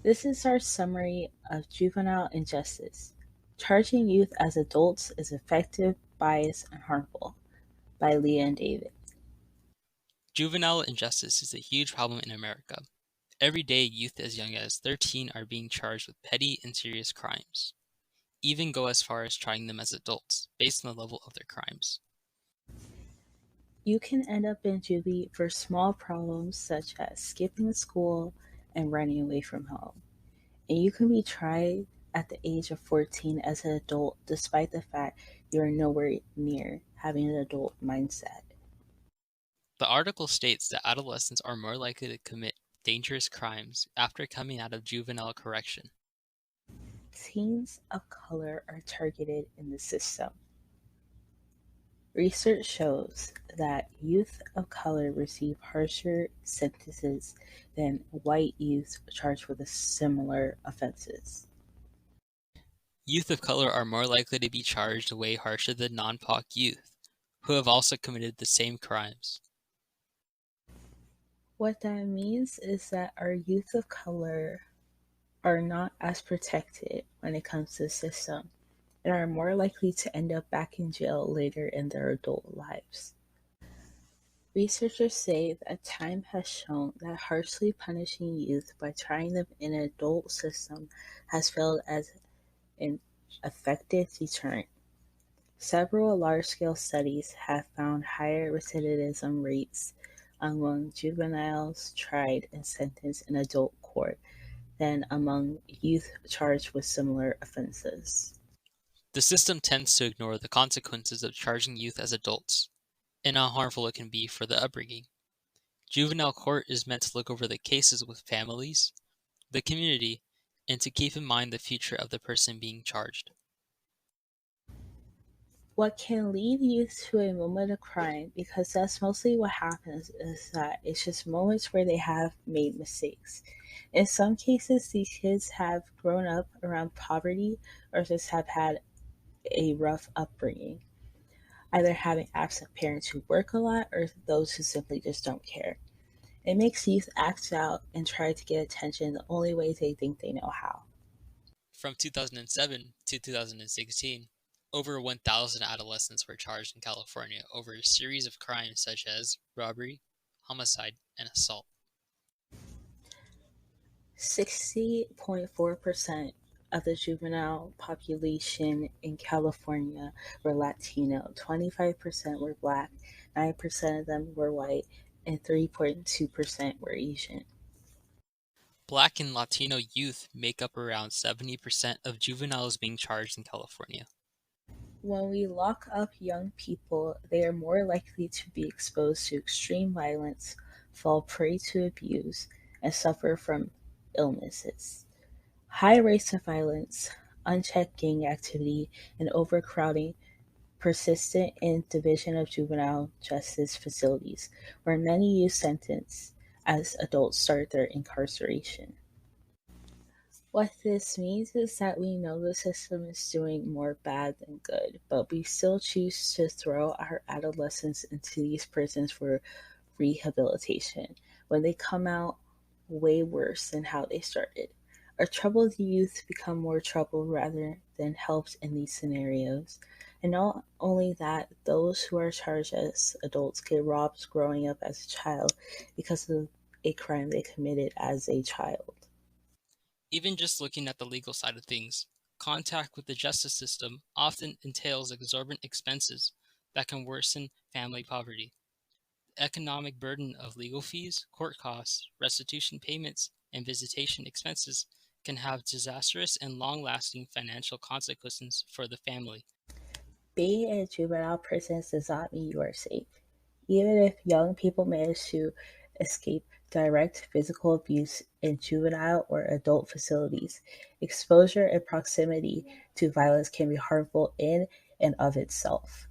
This is our summary of juvenile injustice. Charging youth as adults is effective, biased, and harmful by Leah and David. Juvenile injustice is a huge problem in America. Every day, youth as young as 13 are being charged with petty and serious crimes, even go as far as trying them as adults, based on the level of their crimes. You can end up in juvie for small problems such as skipping school and running away from home. And you can be tried at the age of 14 as an adult despite the fact you are nowhere near having an adult mindset. The article states that adolescents are more likely to commit dangerous crimes after coming out of juvenile correction. Teens of color are targeted in the system. Research shows that youth of color receive harsher sentences than white youth charged with similar offenses. Youth of color are more likely to be charged way harsher than non-POC youth, who have also committed the same crimes. What that means is that our youth of color are not as protected when it comes to the system and are more likely to end up back in jail later in their adult lives. Researchers say that time has shown that harshly punishing youth by trying them in an adult system has failed as an effective deterrent. Several large-scale studies have found higher recidivism rates among juveniles tried and sentenced in adult court than among youth charged with similar offenses. The system tends to ignore the consequences of charging youth as adults, and how harmful it can be for the upbringing. Juvenile court is meant to look over the cases with families, the community, and to keep in mind the future of the person being charged. What can lead youth to a moment of crime, because that's mostly what happens, is that it's just moments where they have made mistakes. In some cases, these kids have grown up around poverty or just have had a rough upbringing, either having absent parents who work a lot or those who simply just don't care. It makes youth act out and try to get attention the only way they think they know how. From 2007 to 2016, over 1,000 adolescents were charged in California over a series of crimes such as robbery, homicide, and assault. 60.4% of the juvenile population in California were Latino, 25% were Black, 9% of them were white, and 3.2% were Asian. Black and Latino youth make up around 70% of juveniles being charged in California. When we lock up young people, they are more likely to be exposed to extreme violence, fall prey to abuse, and suffer from illnesses. High rates of violence, unchecked gang activity, and overcrowding persistent in Division of Juvenile Justice facilities, where many youth sentenced as adults start their incarceration. What this means is that we know the system is doing more bad than good, but we still choose to throw our adolescents into these prisons for rehabilitation when they come out way worse than how they started. Our troubled youth become more trouble rather than helped in these scenarios. And not only that, those who are charged as adults get robbed growing up as a child because of a crime they committed as a child. Even just looking at the legal side of things, contact with the justice system often entails exorbitant expenses that can worsen family poverty. The economic burden of legal fees, court costs, restitution payments, and visitation expenses can have disastrous and long-lasting financial consequences for the family. Being in juvenile prisons does not mean you are safe. Even if young people manage to escape direct physical abuse in juvenile or adult facilities, exposure and proximity to violence can be harmful in and of itself.